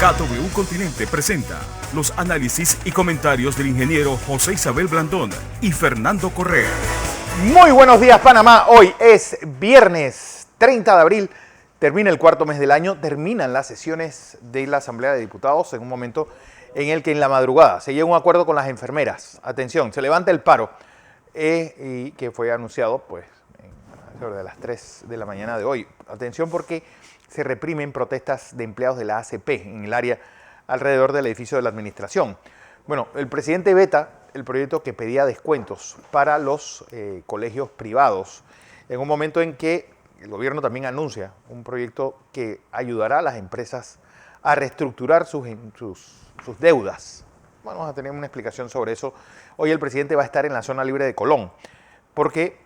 KW Continente presenta los análisis y comentarios del ingeniero José Isabel Blandón y Fernando Correa. Muy buenos días, Panamá. Hoy es viernes 30 de abril. Termina el cuarto mes del año, terminan las sesiones de la Asamblea de Diputados en un momento en el que en la madrugada se llega a un acuerdo con las enfermeras. Atención, se levanta el paro y que fue anunciado pues sobre las 3 de la mañana de hoy. Atención porque se reprimen protestas de empleados de la ACP en el área alrededor del edificio de la administración. Bueno, el presidente veta el proyecto que pedía descuentos para los colegios privados en un momento en que el gobierno también anuncia un proyecto que ayudará a las empresas a reestructurar sus deudas. Bueno, vamos a tener una explicación sobre eso. Hoy el presidente va a estar en la zona libre de Colón, porque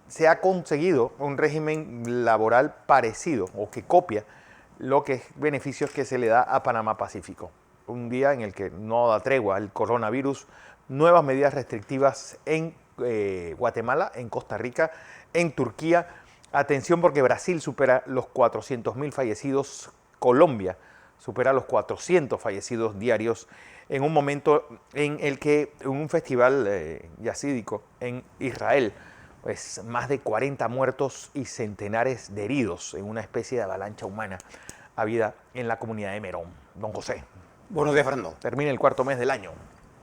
se ha conseguido un régimen laboral parecido o que copia los beneficios que se le da a Panamá Pacífico. Un día en el que no da tregua el coronavirus, nuevas medidas restrictivas en Guatemala, en Costa Rica, en Turquía. Atención porque Brasil supera los 400.000 fallecidos, Colombia supera los 400 fallecidos diarios en un momento en el que en un festival yacídico en Israel, pues más de 40 muertos y centenares de heridos en una especie de avalancha humana habida en la comunidad de Merón. Don José. Buenos días, Fernando. Termina el cuarto mes del año.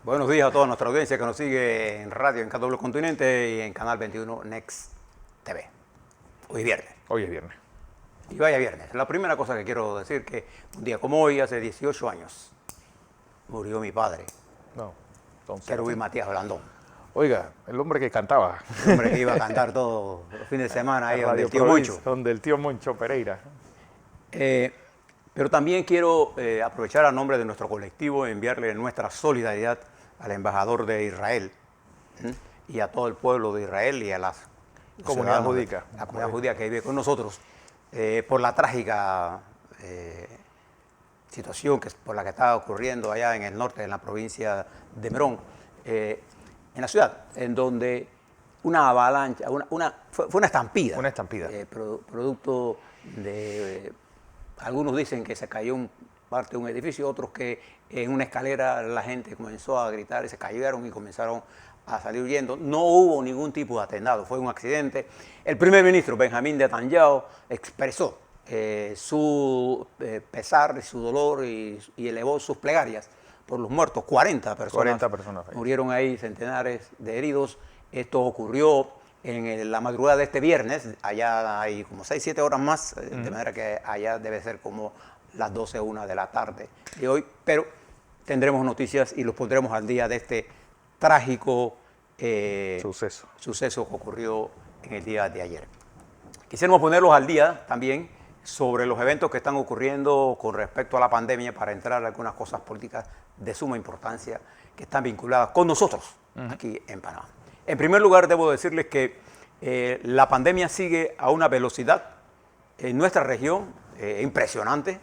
Buenos días a toda nuestra audiencia que nos sigue en radio en KW Continente y en Canal 21 Next TV. Hoy es viernes. Hoy es viernes. Y vaya viernes. La primera cosa que quiero decir que un día como hoy, hace 18 años, murió mi padre, Querubín Matías Blandón. Oiga, el hombre que cantaba. El hombre que iba a cantar todos los fines de semana ahí donde el tío Moncho. Donde el tío Moncho Pereira. Pero también quiero aprovechar a nombre de nuestro colectivo, enviarle nuestra solidaridad al embajador de Israel y a todo el pueblo de Israel y a la comunidad judía. La comunidad judía que vive con nosotros por la trágica situación por la que está ocurriendo allá en el norte, en la provincia de Merón. En la ciudad, en donde una avalancha, fue una estampida. Una estampida. Producto de, algunos dicen que se cayó parte de un edificio, otros que en una escalera la gente comenzó a gritar y se cayeron y comenzaron a salir huyendo. No hubo ningún tipo de atentado, fue un accidente. El primer ministro, Benjamín Netanyahu, expresó su pesar, su dolor y elevó sus plegarias por los muertos. 40 personas murieron ahí, centenares de heridos. Esto ocurrió en la madrugada de este viernes. Allá hay como 6, 7 horas más, de manera que allá debe ser como las 12, 1 de la tarde de hoy. Pero tendremos noticias y los pondremos al día de este trágico suceso que ocurrió en el día de ayer. Quisiéramos ponerlos al día también sobre los eventos que están ocurriendo con respecto a la pandemia para entrar a algunas cosas políticas de suma importancia que están vinculadas con nosotros aquí en Panamá. En primer lugar, debo decirles que la pandemia sigue a una velocidad en nuestra región impresionante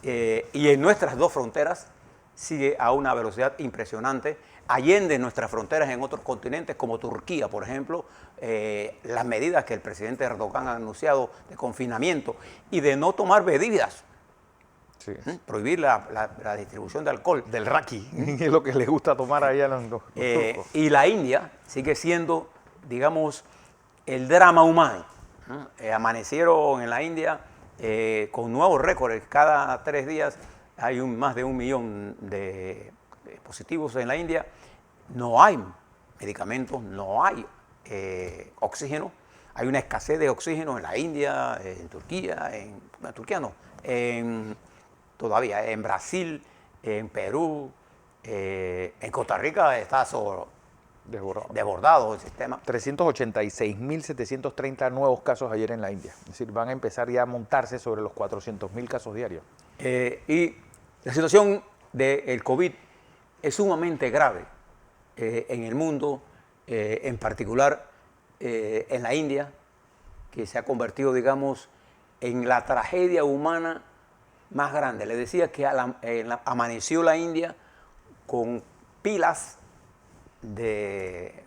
y en nuestras dos fronteras sigue a una velocidad impresionante. Allende nuestras fronteras en otros continentes como Turquía, por ejemplo, las medidas que el presidente Erdogan ha anunciado de confinamiento y de no tomar bebidas. Sí. Prohibir la distribución de alcohol. Del raki, es lo que les gusta tomar allá a los turcos. Y la India sigue siendo, digamos, el drama humano. Amanecieron en la India con nuevos récords. Cada 3 días hay más de 1 millón de positivos en la India. No hay medicamentos, no hay oxígeno. Hay una escasez de oxígeno en la India, en Turquía, todavía en Brasil, en Perú, en Costa Rica está desbordado el sistema. 386.730 nuevos casos ayer en la India. Es decir, van a empezar ya a montarse sobre los 400.000 casos diarios. Y la situación del COVID es sumamente grave en el mundo, en particular en la India, que se ha convertido, digamos, en la tragedia humana más grande. Le decía que amaneció la India con pilas de...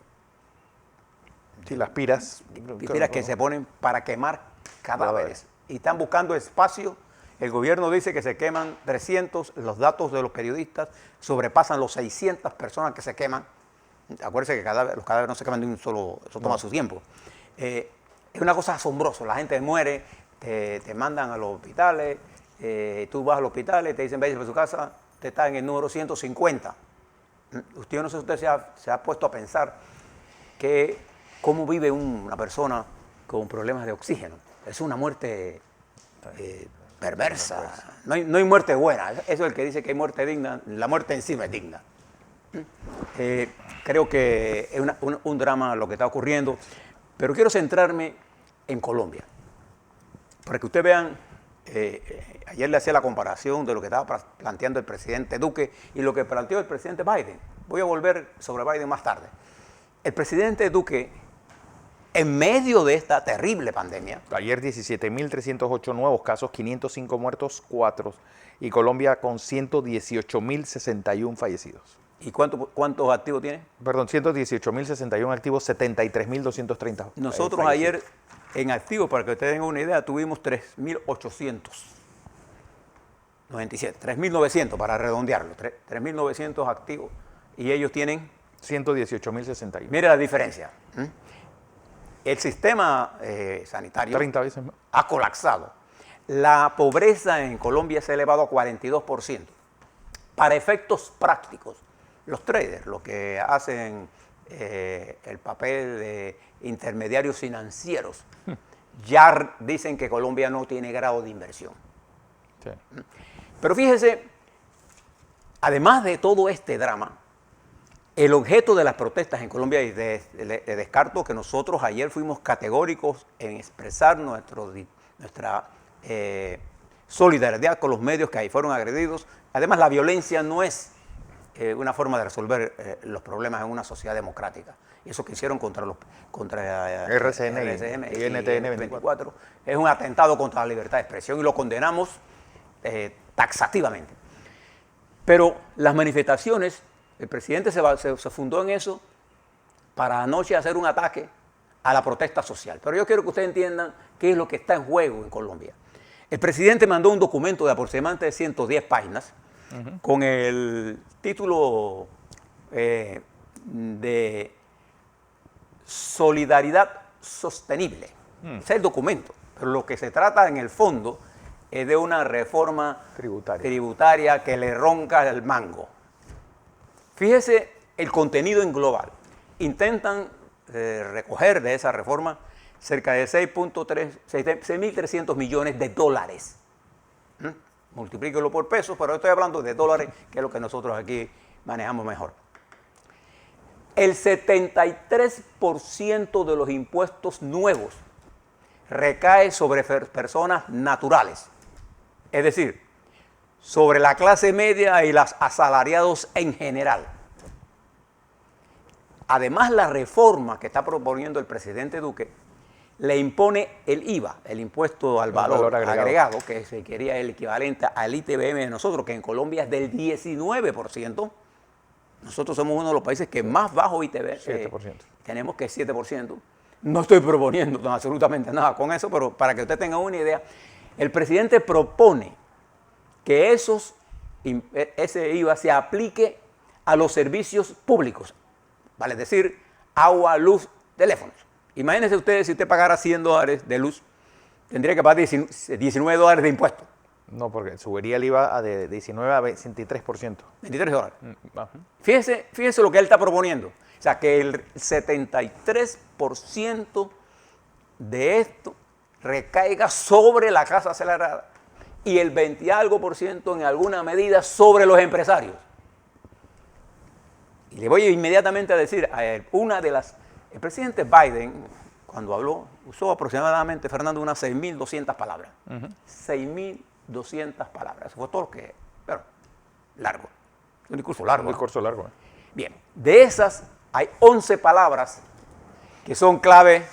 Sí, las piras. Pilas que se ponen para quemar cadáveres. Y están buscando espacio El gobierno dice que se queman 300, los datos de los periodistas sobrepasan los 600 personas que se queman. Acuérdense que los cadáveres no se queman de un solo, eso toma su tiempo. Es una cosa asombrosa, la gente muere, te mandan a los hospitales, tú vas al hospital y te dicen, vaya a su casa, te está en el número 150. Usted, no sé si usted se ha puesto a pensar que cómo vive una persona con problemas de oxígeno. Es una muerte perversa, no hay muerte buena. Eso es el que dice que hay muerte digna, la muerte en sí no es digna. Creo que es un drama lo que está ocurriendo, pero quiero centrarme en Colombia, para que ustedes vean, ayer le hacía la comparación de lo que estaba planteando el presidente Duque y lo que planteó el presidente Biden. Voy a volver sobre Biden más tarde. El presidente Duque, en medio de esta terrible pandemia. Ayer 17.308 nuevos casos, 505 muertos, 4. Y Colombia con 118.061 fallecidos. ¿Y cuántos activos tiene? Perdón, 118.097 activos, 73.230. Nosotros ayer en activos, para que ustedes tengan una idea, tuvimos 3.897, 3.900 para redondearlo, 3.900 activos. Y ellos tienen 118.061. Mire la diferencia. El sistema sanitario 30 veces más. ha colapsado. La pobreza en Colombia se ha elevado a 42%. Para efectos prácticos, los traders, los que hacen el papel de intermediarios financieros, ya dicen que Colombia no tiene grado de inversión. Sí. Pero fíjese, además de todo este drama, el objeto de las protestas en Colombia, y descarto que nosotros ayer fuimos categóricos en expresar nuestra solidaridad con los medios que ahí fueron agredidos. Además, la violencia no es una forma de resolver los problemas en una sociedad democrática. Y eso que hicieron contra RCN y NTN 24 es un atentado contra la libertad de expresión y lo condenamos taxativamente. Pero las manifestaciones, el presidente se fundó en eso para anoche hacer un ataque a la protesta social. Pero yo quiero que ustedes entiendan qué es lo que está en juego en Colombia. El presidente mandó un documento de aproximadamente 110 páginas con el título de Solidaridad Sostenible. Ese es el documento. Pero lo que se trata en el fondo es de una reforma tributaria que le ronca el mango. Fíjese el contenido en global. Intentan recoger de esa reforma cerca de 6.300 millones de dólares. Multiplíquelo por pesos, pero estoy hablando de dólares, que es lo que nosotros aquí manejamos mejor. El 73% de los impuestos nuevos recae sobre personas naturales, es decir, sobre la clase media y los asalariados en general. Además, la reforma que está proponiendo el presidente Duque le impone el IVA, el impuesto al valor agregado, que se quería el equivalente al ITBM de nosotros, que en Colombia es del 19%. Nosotros somos uno de los países que más bajo ITBM 7%. Tenemos que 7%. No estoy proponiendo absolutamente nada con eso, pero para que usted tenga una idea, el presidente propone que ese IVA se aplique a los servicios públicos, vale decir, agua, luz, teléfonos. Imagínense ustedes si usted pagara $100 de luz, tendría que pagar $19 de impuestos. No, porque subiría el IVA de 19 a 23%. $23. Fíjese lo que él está proponiendo. O sea, que el 73% de esto recaiga sobre la clase acelerada y el 20 y algo por ciento en alguna medida sobre los empresarios. Y le voy inmediatamente a decir, el presidente Biden, cuando habló, usó aproximadamente, Fernando, unas 6.200 palabras. 6.200 palabras. Eso fue todo lo que, pero largo. Un discurso largo. Un discurso largo. Bien, de esas hay 11 palabras que son clave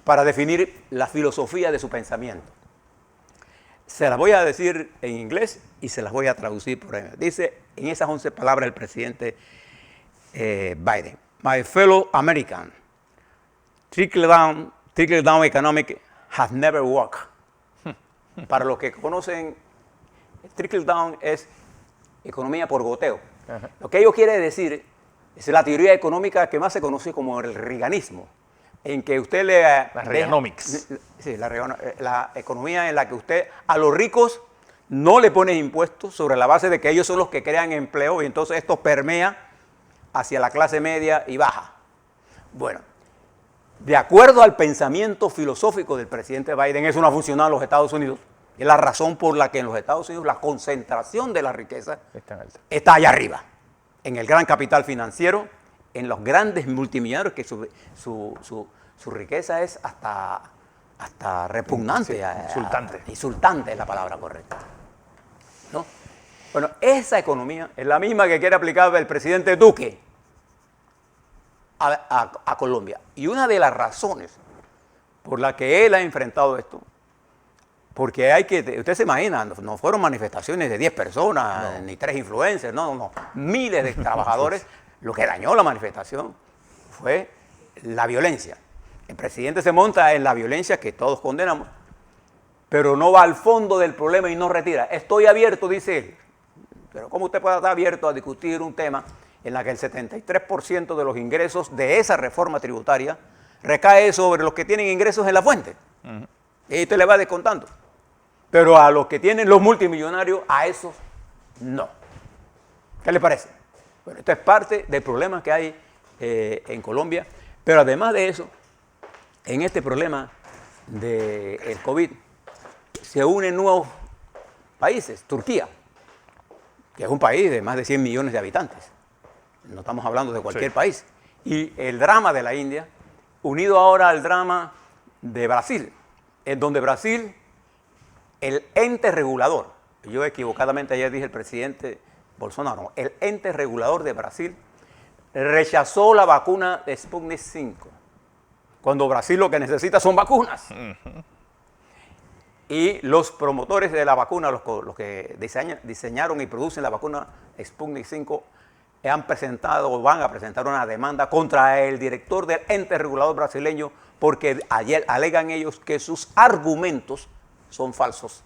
para definir la filosofía de su pensamiento. Se las voy a decir en inglés y se las voy a traducir por ahí. Dice en esas 11 palabras el presidente Biden: My fellow American, trickle down economic has never worked. Para los que conocen El trickle down es economía por goteo. Ajá. Lo que ello quiere decir es la teoría económica que más se conoce como el reaganismo, en que usted le... La Reaganomics. Sí, la economía en la que usted a los ricos no le pone impuestos sobre la base de que ellos son los que crean empleo y entonces esto permea hacia la clase media y baja. Bueno, de acuerdo al pensamiento filosófico del presidente Biden, eso no ha funcionado en los Estados Unidos. Es la razón por la que en los Estados Unidos la concentración de la riqueza está allá arriba, en el gran capital financiero, en los grandes multimillonarios, que su riqueza es hasta repugnante. Sí, insultante. Insultante es la palabra correcta, ¿no? Bueno, esa economía es la misma que quiere aplicar el presidente Duque a Colombia. Y una de las razones por la que él ha enfrentado esto, porque usted se imagina, no fueron manifestaciones de 10 personas, ni 3 influencers, no, miles de trabajadores. Lo que dañó la manifestación fue la violencia. El presidente se monta en la violencia que todos condenamos, pero no va al fondo del problema y no retira. Estoy abierto, dice él. Pero ¿cómo usted puede estar abierto a discutir un tema en la que el 73% de los ingresos de esa reforma tributaria recae sobre los que tienen ingresos en la fuente? Y usted le va descontando. Pero a los que tienen los multimillonarios, a esos no. ¿Qué le parece? Bueno, esto es parte del problema que hay en Colombia. Pero además de eso, en este problema del COVID, se unen nuevos países. Turquía, que es un país de más de 100 millones de habitantes. No estamos hablando de cualquier país. Y el drama de la India, unido ahora al drama de Brasil, en donde Brasil, el ente regulador, yo equivocadamente ayer dije el presidente Bolsonaro, el ente regulador de Brasil rechazó la vacuna de Sputnik 5, cuando Brasil lo que necesita son vacunas. Y los promotores de la vacuna, los que diseñaron y producen la vacuna Sputnik 5, han presentado o van a presentar una demanda contra el director del ente regulador brasileño porque ayer alegan ellos que sus argumentos son falsos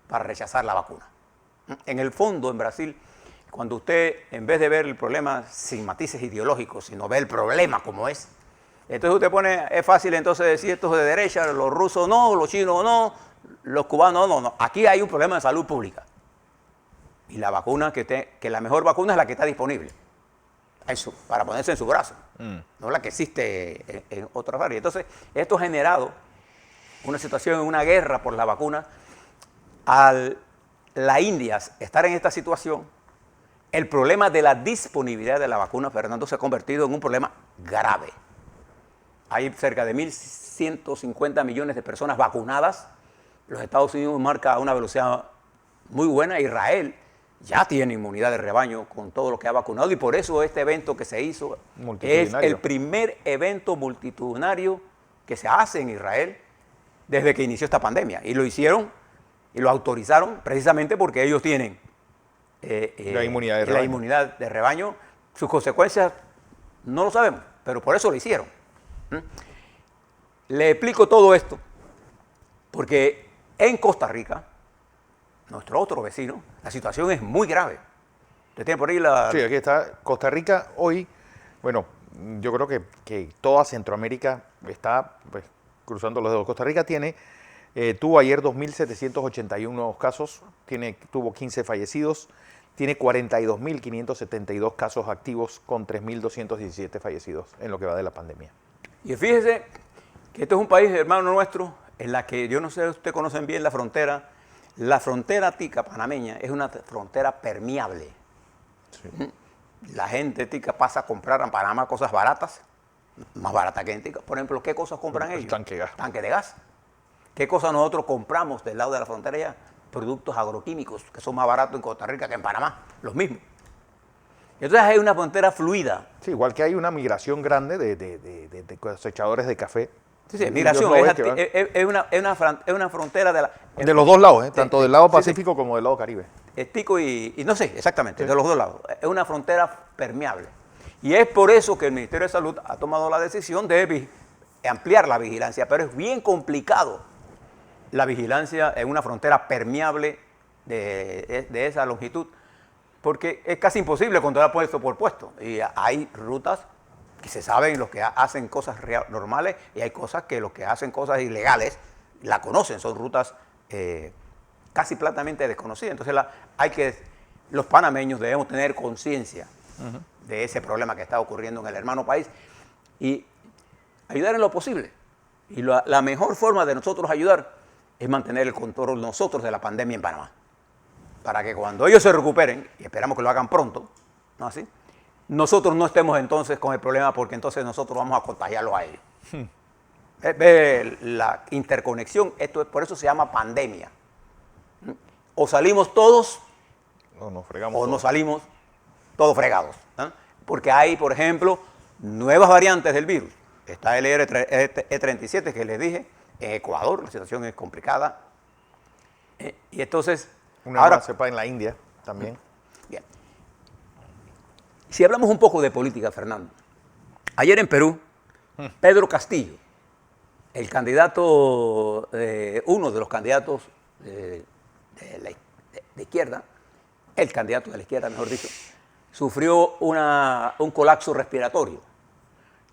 para rechazar la vacuna. En el fondo, en Brasil, cuando usted, en vez de ver el problema sin matices ideológicos, sino ve el problema como es, entonces usted pone, es fácil entonces decir estos de derecha, los rusos no, los chinos no, los cubanos no. Aquí hay un problema de salud pública. Y la vacuna, que la mejor vacuna es la que está disponible. Eso, para ponerse en su brazo. No la que existe en otras áreas. Entonces, esto ha generado una situación, una guerra por la vacuna. Al la India estar en esta situación, el problema de la disponibilidad de la vacuna, Fernando, se ha convertido en un problema grave. Hay cerca de 1.150 millones de personas vacunadas. Los Estados Unidos marca una velocidad muy buena. Israel ya tiene inmunidad de rebaño con todo lo que ha vacunado y por eso este evento que se hizo es el primer evento multitudinario que se hace en Israel desde que inició esta pandemia. Y lo hicieron y lo autorizaron precisamente porque ellos tienen la inmunidad de rebaño. Sus consecuencias no lo sabemos, pero por eso lo hicieron. Le explico todo esto porque en Costa Rica, nuestro otro vecino, la situación es muy grave. ¿Usted tiene por ahí la...? Sí, aquí está. Costa Rica hoy, bueno, yo creo que toda Centroamérica está pues, cruzando los dedos. Costa Rica tuvo ayer 2.781 casos, tuvo 15 fallecidos, tiene 42.572 casos activos con 3.217 fallecidos en lo que va de la pandemia. Y fíjese que este es un país, hermano nuestro, en la que, yo no sé si ustedes conocen bien la frontera tica panameña es una frontera permeable. Sí. La gente tica pasa a comprar en Panamá cosas baratas, más baratas que en tica. Por ejemplo, ¿qué cosas compran ellos? Tanque de gas. ¿Qué cosas nosotros compramos del lado de la frontera ya? Productos agroquímicos, que son más baratos en Costa Rica que en Panamá, los mismos. Entonces hay una frontera fluida. Sí, igual que hay una migración grande de cosechadores de café. Sí, migración, es una frontera de los dos lados, tanto del lado Pacífico como del lado Caribe. Tico y no sé, exactamente, de los dos lados. Es una frontera permeable. Y es por eso que el Ministerio de Salud ha tomado la decisión de ampliar la vigilancia, pero es bien complicado la vigilancia en una frontera permeable de esa longitud, porque es casi imposible controlar puesto por puesto. Y hay rutas que se saben los que hacen cosas normales y hay cosas que los que hacen cosas ilegales la conocen, son rutas casi platamente desconocidas. Entonces los panameños debemos tener conciencia de ese problema que está ocurriendo en el hermano país y ayudar en lo posible. Y la mejor forma de nosotros ayudar es mantener el control nosotros de la pandemia en Panamá. Para que cuando ellos se recuperen, y esperamos que lo hagan pronto, ¿no así? Nosotros no estemos entonces con el problema porque entonces nosotros vamos a contagiarlos a ellos. Ve la interconexión, por eso se llama pandemia. O salimos todos o nos fregamos o todos. nos salimos todos fregados. ¿No? Porque hay, por ejemplo, nuevas variantes del virus. Está el E37 que les dije, en Ecuador la situación es complicada. Y entonces... Una nueva cepa en la India también. Bien. Si hablamos un poco de política, Fernando. Ayer en Perú, Pedro Castillo, el candidato, uno de los candidatos de izquierda, el candidato de la izquierda, mejor dicho, sufrió un colapso respiratorio.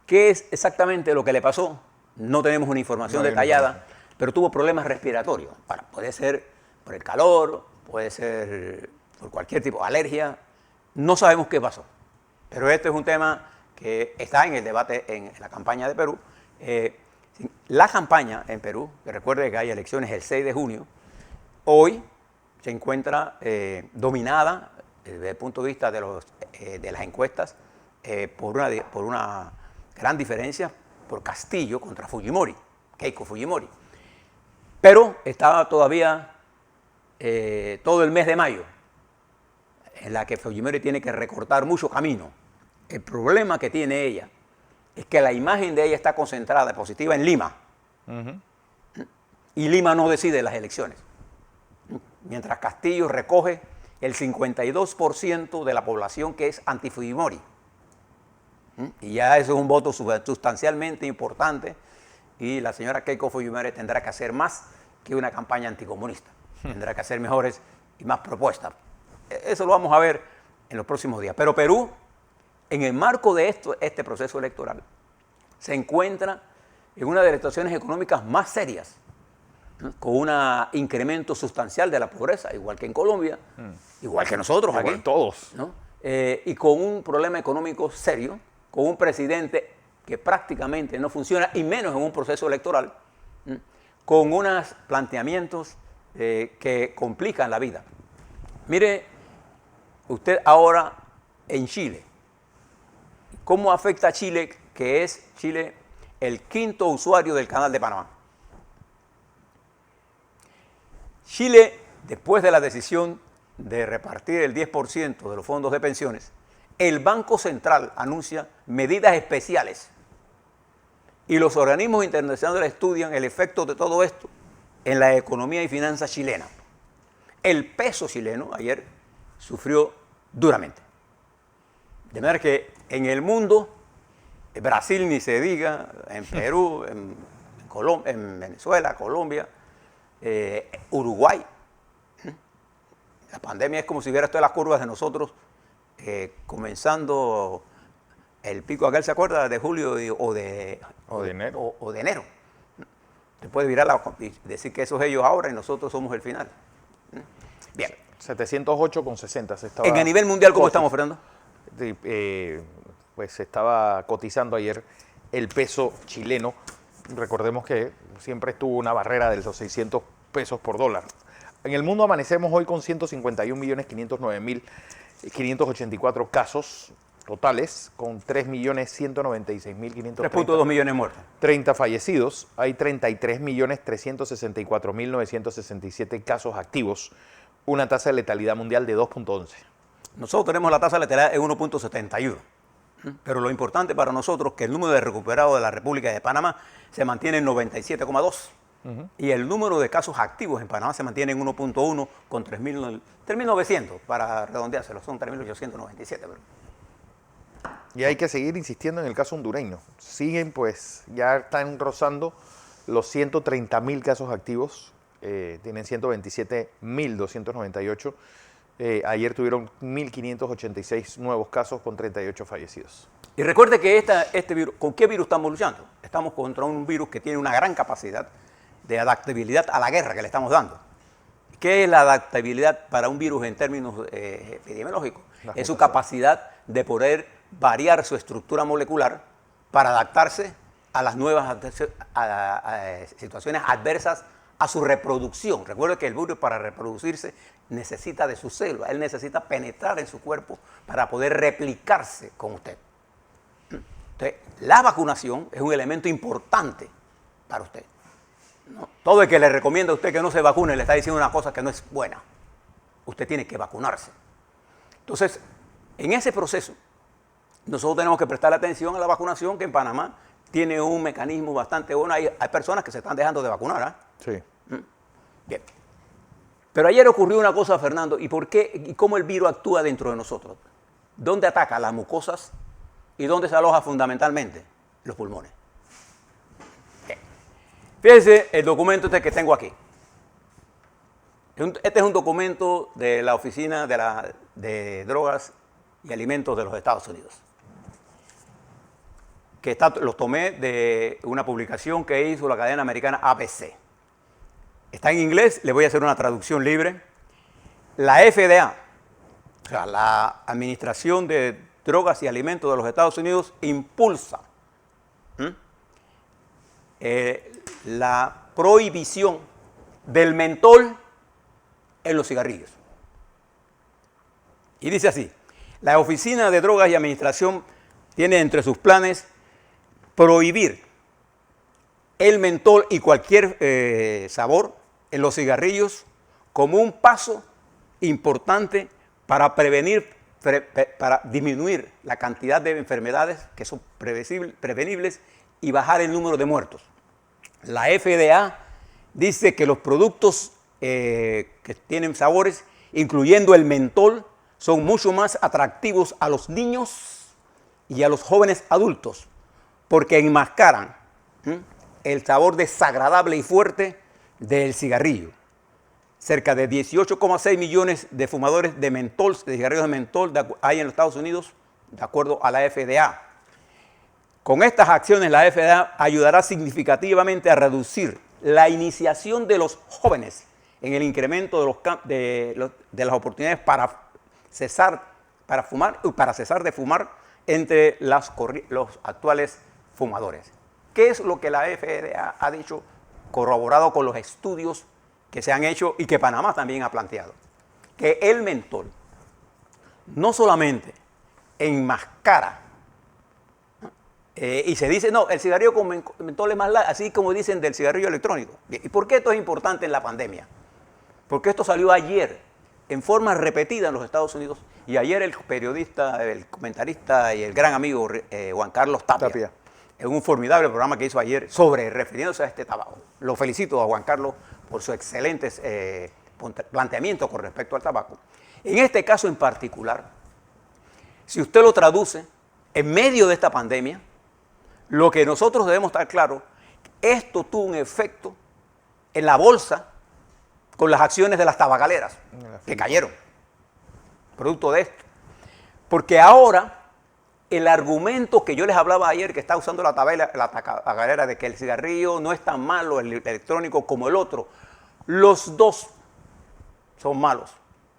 ¿Qué es exactamente lo que le pasó? No tenemos una información detallada, pero tuvo problemas respiratorios. Ahora, puede ser por el calor, puede ser por cualquier tipo de alergia, no sabemos qué pasó. Pero este es un tema que está en el debate en la campaña de Perú. La campaña en Perú, que recuerde que hay elecciones el 6 de junio, hoy se encuentra dominada desde el punto de vista de las encuestas por una gran diferencia por Castillo contra Fujimori, Keiko Fujimori. Pero estaba todavía todo el mes de mayo, en la que Fujimori tiene que recortar mucho camino. El problema que tiene ella es que la imagen de ella está concentrada, positiva, en Lima. Y Lima no decide las elecciones. Mientras Castillo recoge el 52% de la población que es anti-Fujimori. Y ya eso es un voto sustancialmente importante y la señora Keiko Fujimori tendrá que hacer más que una campaña anticomunista. Tendrá que hacer mejores y más propuestas. Eso lo vamos a ver en los próximos días. Pero Perú, en el marco de este proceso electoral, se encuentra en una de las situaciones económicas más serias, ¿no? Con un incremento sustancial de la pobreza, igual que en Colombia, igual que nosotros Igual aquí. todos. ¿No? Y con un problema económico serio, con un presidente que prácticamente no funciona, y menos en un proceso electoral, con unos planteamientos que complican la vida. Mire usted ahora en Chile, ¿cómo afecta a Chile, que es Chile el quinto usuario del Canal de Panamá? Chile, después de la decisión de repartir el 10% de los fondos de pensiones, el Banco Central anuncia medidas especiales y los organismos internacionales estudian el efecto de todo esto en la economía y finanzas chilena. El peso chileno ayer sufrió duramente. De manera que en el mundo, Brasil ni se diga, en Perú, en Venezuela, Colombia, Uruguay, la pandemia es como si hubiera todas las curvas de nosotros, comenzando el pico aquel, ¿se acuerda? De julio o de enero. O de enero. Se puede virar y decir que esos ellos ahora y nosotros somos el final. Bien. 708,60 se estaba... En el nivel mundial, ¿cómo estamos, Fernando? Pues se estaba cotizando ayer el peso chileno. Recordemos que siempre estuvo una barrera de los 600 pesos por dólar. En el mundo amanecemos hoy con 151.509.584 casos totales, con 3.196.530. 3.2 millones muertos. 30 fallecidos. Hay 33.364.967 casos activos. Una tasa de letalidad mundial de 2.11. Nosotros tenemos la tasa de letalidad en 1.71. Pero lo importante para nosotros es que el número de recuperados de la República de Panamá se mantiene en 97,2. Y el número de casos activos en Panamá se mantiene en 1.1 con 3.900, para redondeárselo, son 3.897. Pero... Y hay que seguir insistiendo en el caso hondureño. Siguen, pues, ya están rozando los 130.000 casos activos tienen 127.298. Ayer tuvieron 1.586 nuevos casos con 38 fallecidos. Y recuerde que este virus, ¿con qué virus estamos luchando? Estamos contra un virus que tiene una gran capacidad de adaptabilidad a la guerra que le estamos dando. ¿Qué es la adaptabilidad para un virus en términos epidemiológicos? Es su capacidad de poder variar su estructura molecular para adaptarse a las nuevas situaciones adversas a su reproducción. Recuerde que el virus, para reproducirse, necesita de sus células. Él necesita penetrar en su cuerpo para poder replicarse con usted. Entonces, la vacunación es un elemento importante para usted. ¿No? Todo el que le recomienda a usted que no se vacune le está diciendo una cosa que no es buena. Usted tiene que vacunarse. Entonces, en ese proceso, nosotros tenemos que prestar atención a la vacunación, que en Panamá tiene un mecanismo bastante bueno. Hay personas que se están dejando de vacunar. ¿Eh? Sí. Bien. Pero ayer ocurrió una cosa, Fernando, ¿y por qué y cómo el virus actúa dentro de nosotros? ¿Dónde ataca? Las mucosas. ¿Y dónde se aloja fundamentalmente? Los pulmones. Bien. Fíjense el documento que tengo aquí. Este es un documento de la Oficina de Drogas y Alimentos de los Estados Unidos. Los tomé de una publicación que hizo la cadena americana ABC. Está en inglés, le voy a hacer una traducción libre. La FDA, o sea, la Administración de Drogas y Alimentos de los Estados Unidos, impulsa la prohibición del mentol en los cigarrillos. Y dice así: la Oficina de Drogas y Administración tiene entre sus planes prohibir el mentol y cualquier sabor en los cigarrillos como un paso importante para para disminuir la cantidad de enfermedades que son prevenibles y bajar el número de muertos. La FDA dice que los productos que tienen sabores, incluyendo el mentol, son mucho más atractivos a los niños y a los jóvenes adultos, porque enmascaran el sabor desagradable y fuerte del cigarrillo. Cerca de 18,6 millones de fumadores de mentol, de cigarrillos de mentol, hay en los Estados Unidos, de acuerdo a la FDA. Con estas acciones, la FDA ayudará significativamente a reducir la iniciación de los jóvenes en el incremento de las oportunidades para cesar de fumar entre los actuales fumadores. ¿Qué es lo que la FDA ha dicho, corroborado con los estudios que se han hecho y que Panamá también ha planteado? Que el mentol no solamente enmascara, y se dice, no, el cigarrillo con mentol es más largo, así como dicen del cigarrillo electrónico. ¿Y por qué esto es importante en la pandemia? Porque esto salió ayer en forma repetida en los Estados Unidos, y ayer el periodista, el comentarista y el gran amigo Juan Carlos Tapia, en un formidable programa que hizo ayer refiriéndose a este tabaco. Lo felicito a Juan Carlos por sus excelentes planteamientos con respecto al tabaco. En este caso en particular, si usted lo traduce, en medio de esta pandemia, lo que nosotros debemos estar claros, esto tuvo un efecto en la bolsa con las acciones de las tabacaleras, que cayeron, producto de esto. Porque ahora, el argumento que yo les hablaba ayer, que está usando la tabacalera de que el cigarrillo no es tan malo, el electrónico, como el otro, los dos son malos,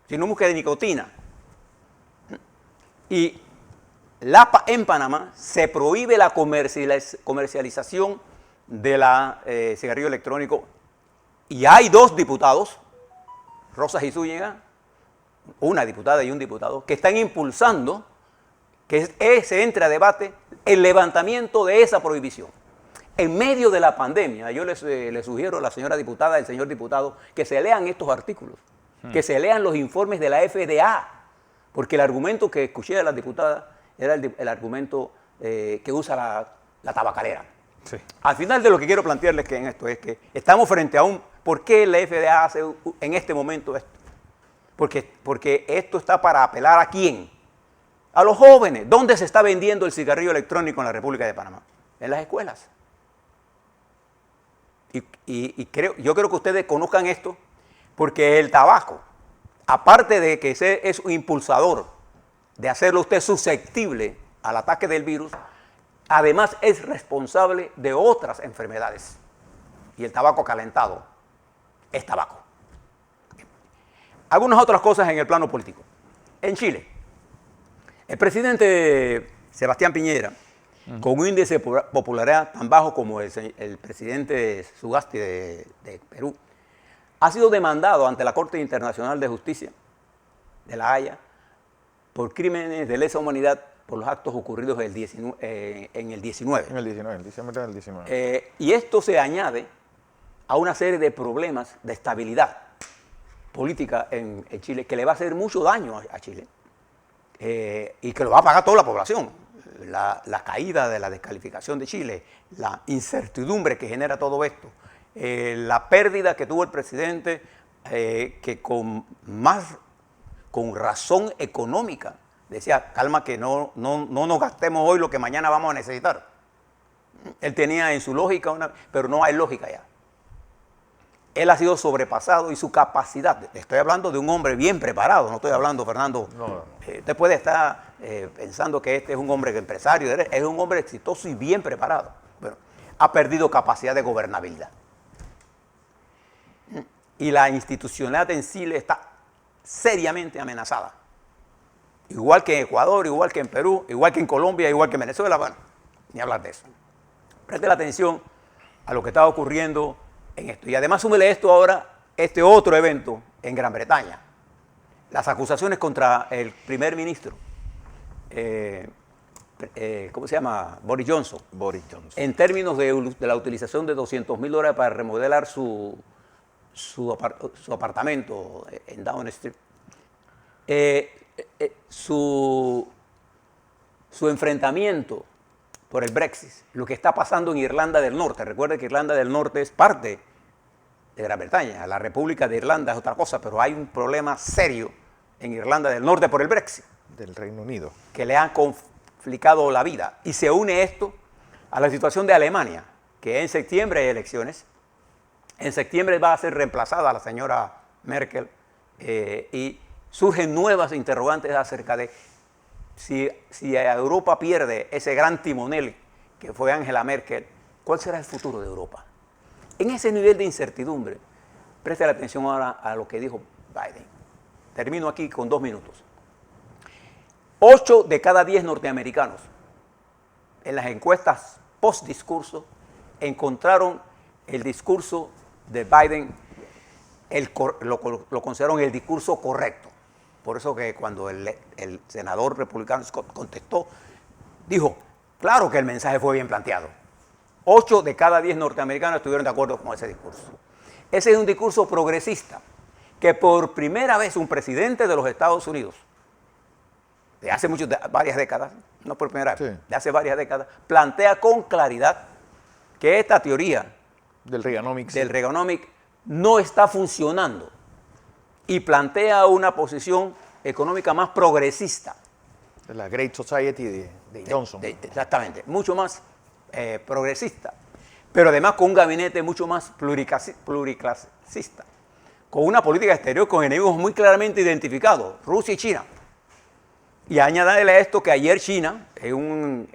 sin un busque de nicotina. Y en Panamá se prohíbe la comercialización de la cigarrillo electrónico, y hay dos diputados, Rosas y Zúñiga, una diputada y un diputado, que están impulsando que se entre a debate el levantamiento de esa prohibición. En medio de la pandemia, yo les sugiero a la señora diputada, al señor diputado, que se lean estos artículos, que se lean los informes de la FDA, porque el argumento que escuché de la diputada era el argumento que usa la tabacalera. Sí. Al final de lo que quiero plantearles en esto es que estamos frente a ¿por qué la FDA hace en este momento esto? Porque esto está para apelar ¿a quién? A los jóvenes. ¿Dónde se está vendiendo el cigarrillo electrónico en la República de Panamá? En las escuelas. yo creo que ustedes conozcan esto, porque el tabaco, aparte de que es un impulsador de hacerlo usted susceptible al ataque del virus, además es responsable de otras enfermedades. Y el tabaco calentado es tabaco. Algunas otras cosas en el plano político. En Chile, el presidente Sebastián Piñera, con un índice de popularidad tan bajo como el presidente Sagasti de Perú, ha sido demandado ante la Corte Internacional de Justicia de La Haya por crímenes de lesa humanidad por los actos ocurridos en el 19. En el 19, el diciembre del 19. Y esto se añade a una serie de problemas de estabilidad política en Chile que le va a hacer mucho daño a Chile y que lo va a pagar toda la población. La caída de la descalificación de Chile, la incertidumbre que genera todo esto, la pérdida que tuvo el presidente que con razón económica decía, calma que no nos gastemos hoy lo que mañana vamos a necesitar. Él tenía en su lógica pero no hay lógica ya. Él ha sido sobrepasado y su capacidad, estoy hablando de un hombre bien preparado, no estoy hablando, Fernando, usted puede estar pensando que este es un hombre empresario, es un hombre exitoso y bien preparado. Bueno, ha perdido capacidad de gobernabilidad. Y la institucionalidad en Chile está seriamente amenazada. Igual que en Ecuador, igual que en Perú, igual que en Colombia, igual que en Venezuela, bueno, ni hablar de eso. Preste la atención a lo que está ocurriendo en esto. Y además súmele esto ahora, este otro evento en Gran Bretaña. Las acusaciones contra el primer ministro, ¿cómo se llama? Boris Johnson. Boris Johnson. En términos de la utilización de $200.000 para remodelar su apartamento en Downing Street. Su enfrentamiento por el Brexit, lo que está pasando en Irlanda del Norte. Recuerde que Irlanda del Norte es parte de Gran Bretaña. La República de Irlanda es otra cosa, pero hay un problema serio en Irlanda del Norte por el Brexit. Del Reino Unido. Que le ha complicado la vida. Y se une esto a la situación de Alemania, que en septiembre hay elecciones. En septiembre va a ser reemplazada la señora Merkel y surgen nuevas interrogantes acerca de si Europa pierde ese gran timonel que fue Angela Merkel, ¿cuál será el futuro de Europa? En ese nivel de incertidumbre, preste la atención ahora a lo que dijo Biden. Termino aquí con 2 minutos. 8 de cada 10 norteamericanos en las encuestas post-discurso encontraron el discurso de Biden, lo consideraron el discurso correcto. Por eso que cuando el senador republicano Scott contestó, dijo, claro que el mensaje fue bien planteado. 8 de cada 10 norteamericanos estuvieron de acuerdo con ese discurso. Ese es un discurso progresista, que por primera vez un presidente de los Estados Unidos, de hace varias décadas, no por primera vez, de hace varias décadas, plantea con claridad que esta teoría del Reaganomics no está funcionando y plantea una posición económica más progresista. De la Great Society de Johnson. Exactamente, mucho más progresista, pero además con un gabinete mucho más pluriclasista, con una política exterior con enemigos muy claramente identificados, Rusia y China. Y añadirle a esto que ayer China, es un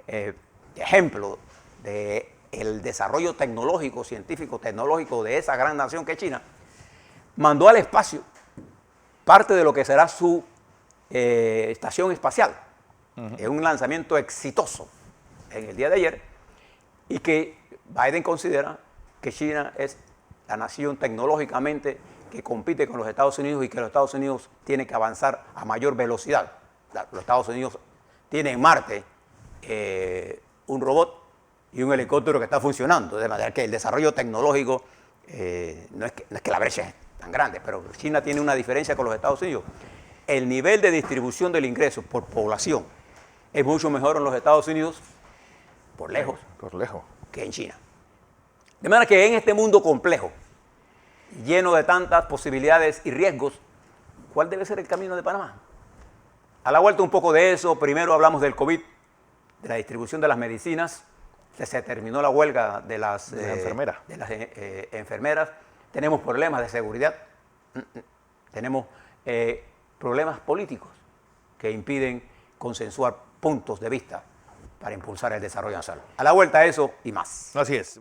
ejemplo del desarrollo tecnológico, científico, tecnológico de esa gran nación que es China, mandó al espacio parte de lo que será su estación espacial. Es un lanzamiento exitoso en el día de ayer y que Biden considera que China es la nación tecnológicamente que compite con los Estados Unidos y que los Estados Unidos tienen que avanzar a mayor velocidad. Los Estados Unidos tienen en Marte un robot y un helicóptero que está funcionando, de manera que el desarrollo tecnológico no es que la brecha es tan grande, pero China tiene una diferencia con los Estados Unidos. El nivel de distribución del ingreso por población es mucho mejor en los Estados Unidos, por lejos, que en China. De manera que en este mundo complejo, lleno de tantas posibilidades y riesgos, ¿cuál debe ser el camino de Panamá? A la vuelta un poco de eso, primero hablamos del COVID, de la distribución de las medicinas se terminó la huelga de las enfermeras. Tenemos problemas de seguridad, tenemos problemas políticos que impiden consensuar puntos de vista para impulsar el desarrollo nacional. A la vuelta a eso y más. Así es.